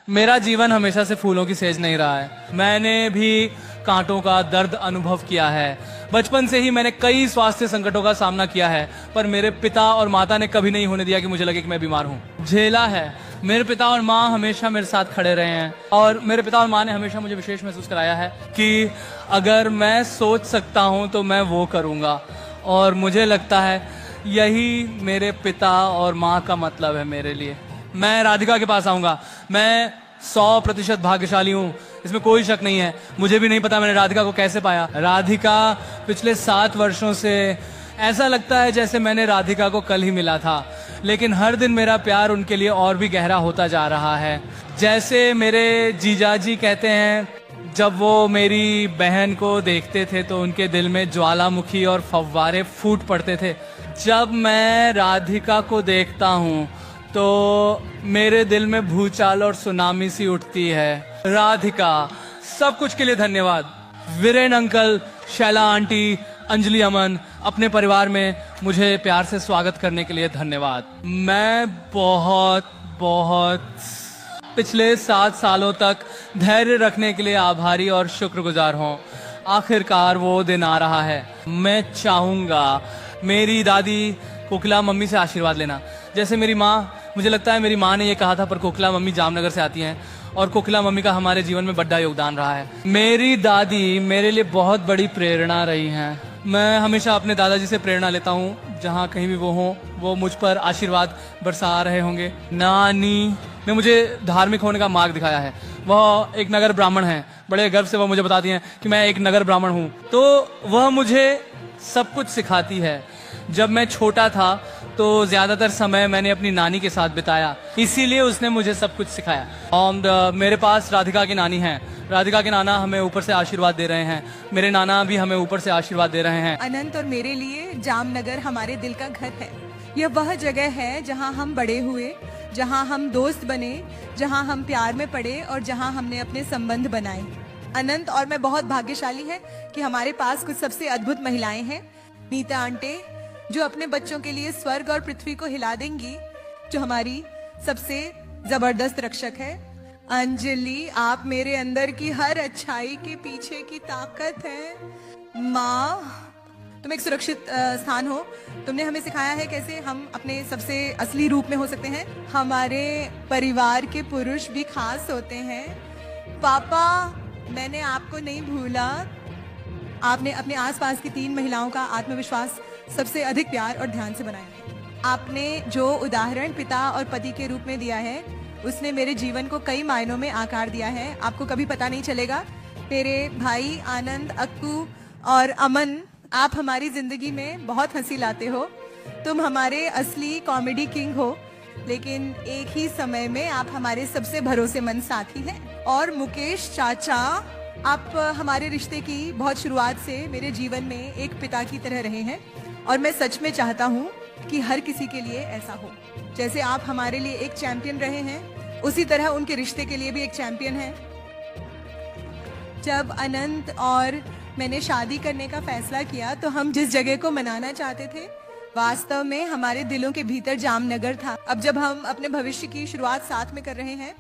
मेरा जीवन हमेशा से फूलों की सेज नहीं रहा है। मैंने भी कांटों का दर्द अनुभव किया है। बचपन से ही मैंने कई स्वास्थ्य संकटों का सामना किया है, पर मेरे पिता और माता ने कभी नहीं होने दिया कि मुझे लगे कि मैं बीमार हूँ। झेला है। मेरे पिता और माँ हमेशा मेरे साथ खड़े रहे हैं, और मेरे पिता और माँ ने हमेशा मुझे विशेष महसूस कराया है कि अगर मैं सोच सकता हूँ तो मैं वो करूँगा। और मुझे लगता है यही मेरे पिता और माँ का मतलब है मेरे लिए। मैं राधिका के पास आऊँगा। मैं 100% भाग्यशाली हूँ, इसमें कोई शक नहीं है। मुझे भी नहीं पता मैंने राधिका को कैसे पाया। राधिका पिछले 7 वर्षों से ऐसा लगता है जैसे मैंने राधिका को कल ही मिला था, लेकिन हर दिन मेरा प्यार उनके लिए और भी गहरा होता जा रहा है। जैसे मेरे जीजाजी कहते हैं, जब वो मेरी बहन को देखते थे तो उनके दिल में ज्वालामुखी और फव्वारे फूट पड़ते थे। जब मैं राधिका को देखता हूँ तो मेरे दिल में भूचाल और सुनामी सी उठती है। राधिका, सब कुछ के लिए धन्यवाद। वीरेन अंकल, शैला आंटी, अंजलि अमन, अपने परिवार में मुझे प्यार से स्वागत करने के लिए धन्यवाद। मैं बहुत पिछले 7 सालों तक धैर्य रखने के लिए आभारी और शुक्रगुजार हूँ। आखिरकार वो दिन आ रहा है। मैं चाहूँगा मेरी दादी कोकिला मम्मी से आशीर्वाद लेना। जैसे मेरी माँ, मुझे लगता है मेरी माँ ने ये कहा था, पर कोकिला मम्मी जामनगर से आती हैं और कोकिला मम्मी का हमारे जीवन में बड़ा योगदान रहा है। मेरी दादी मेरे लिए बहुत बड़ी प्रेरणा रही हैं। मैं हमेशा अपने दादाजी से प्रेरणा लेता हूँ। जहाँ कहीं भी वो हों, वो मुझ पर आशीर्वाद बरसा रहे होंगे। नानी ने मुझे धार्मिक होने का मार्ग दिखाया है। वह एक नगर ब्राह्मण है। बड़े गर्व से वह मुझे बताती हैं कि मैं एक नगर ब्राह्मण हूँ। तो वह मुझे सब कुछ सिखाती है। जब मैं छोटा था तो ज्यादातर समय मैंने अपनी नानी के साथ बिताया, इसीलिए उसने मुझे सब कुछ सिखाया। और मेरे पास राधिका की नानी है। राधिका के नाना हमें ऊपर से आशीर्वाद दे रहे हैं। मेरे नाना भी हमें ऊपर से आशीर्वाद दे रहे हैं। अनंत और मेरे लिए जामनगर हमारे दिल का घर है। यह वह जगह है जहां हम बड़े हुए, जहां हम दोस्त बने, जहां हम प्यार में पड़े और जहां हमने अपने संबंध बनाए। अनंत और मैं बहुत भाग्यशाली हैं कि हमारे पास कुछ सबसे अद्भुत महिलाएं हैं। नीता आंटे, जो अपने बच्चों के लिए स्वर्ग और पृथ्वी को हिला देंगी, जो हमारी सबसे जबरदस्त रक्षक है। अंजलि, आप मेरे अंदर की हर अच्छाई के पीछे की ताकत है। माँ, तुम एक सुरक्षित स्थान हो। तुमने हमें सिखाया है कैसे हम अपने सबसे असली रूप में हो सकते हैं। हमारे परिवार के पुरुष भी खास होते हैं। पापा, मैंने आपको नहीं भूला। आपने अपने आसपास की 3 महिलाओं का आत्मविश्वास सबसे अधिक प्यार और ध्यान से बनाया है। आपने जो उदाहरण पिता और पति के रूप में दिया है, उसने मेरे जीवन को कई मायनों में आकार दिया है। आपको कभी पता नहीं चलेगा। मेरे भाई आनंद, अक्कू और अमन, आप हमारी जिंदगी में बहुत हंसी लाते हो। तुम हमारे असली कॉमेडी किंग हो, लेकिन एक ही समय में आप हमारे सबसे भरोसेमंद साथी हैं। और मुकेश चाचा, आप हमारे रिश्ते की बहुत शुरुआत से मेरे जीवन में एक पिता की तरह रहे हैं, और मैं सच में चाहता हूँ कि हर किसी के लिए ऐसा हो। जैसे आप हमारे लिए एक चैंपियन रहे हैं, उसी तरह उनके रिश्ते के लिए भी एक चैंपियन है। जब अनंत और मैंने शादी करने का फैसला किया तो हम जिस जगह को मनाना चाहते थे, वास्तव में हमारे दिलों के भीतर जामनगर था। अब जब हम अपने भविष्य की शुरुआत साथ में कर रहे हैं,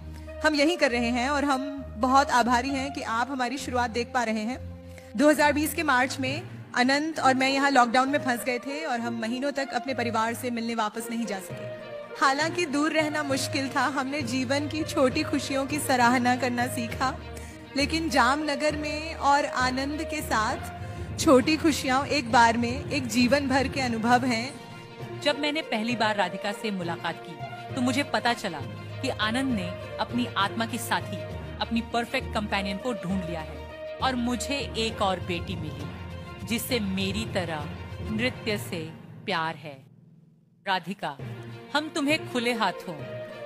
हम यही कर रहे हैं, और हम बहुत आभारी हैं कि आप हमारी शुरुआत देख पा रहे हैं। 2020 के मार्च में अनंत और मैं यहाँ लॉकडाउन में फंस गए थे और हम महीनों तक अपने परिवार से मिलने वापस नहीं जा सके। हालांकि दूर रहना मुश्किल था, हमने जीवन की छोटी खुशियों की सराहना करना सीखा। लेकिन जामनगर में और आनंद के साथ छोटी खुशियां एक बार में एक जीवन भर के अनुभव हैं। जब मैंने पहली बार राधिका से मुलाकात की तो मुझे पता चला कि आनंद ने अपनी आत्मा की साथी, अपनी परफेक्ट कंपेनियन को ढूंढ लिया है, और मुझे एक और बेटी मिली जिससे मेरी तरह नृत्य से प्यार है। राधिका, हम तुम्हें खुले हाथों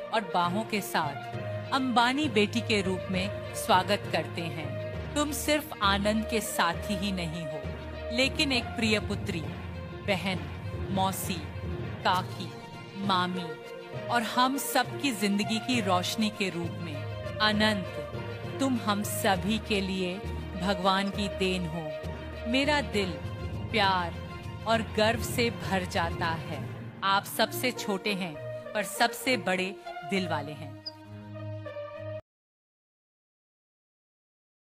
और बाहों के साथ अंबानी बेटी के रूप में स्वागत करते हैं। तुम सिर्फ आनंद के साथी ही नहीं हो, लेकिन एक प्रिय पुत्री, बहन, मौसी, काकी, मामी और हम सब की जिंदगी की रोशनी के रूप में। अनंत, तुम हम सभी के लिए भगवान की देन हो। मेरा दिल प्यार और गर्व से भर जाता है। आप सबसे छोटे हैं पर सबसे बड़े दिल वाले हैं।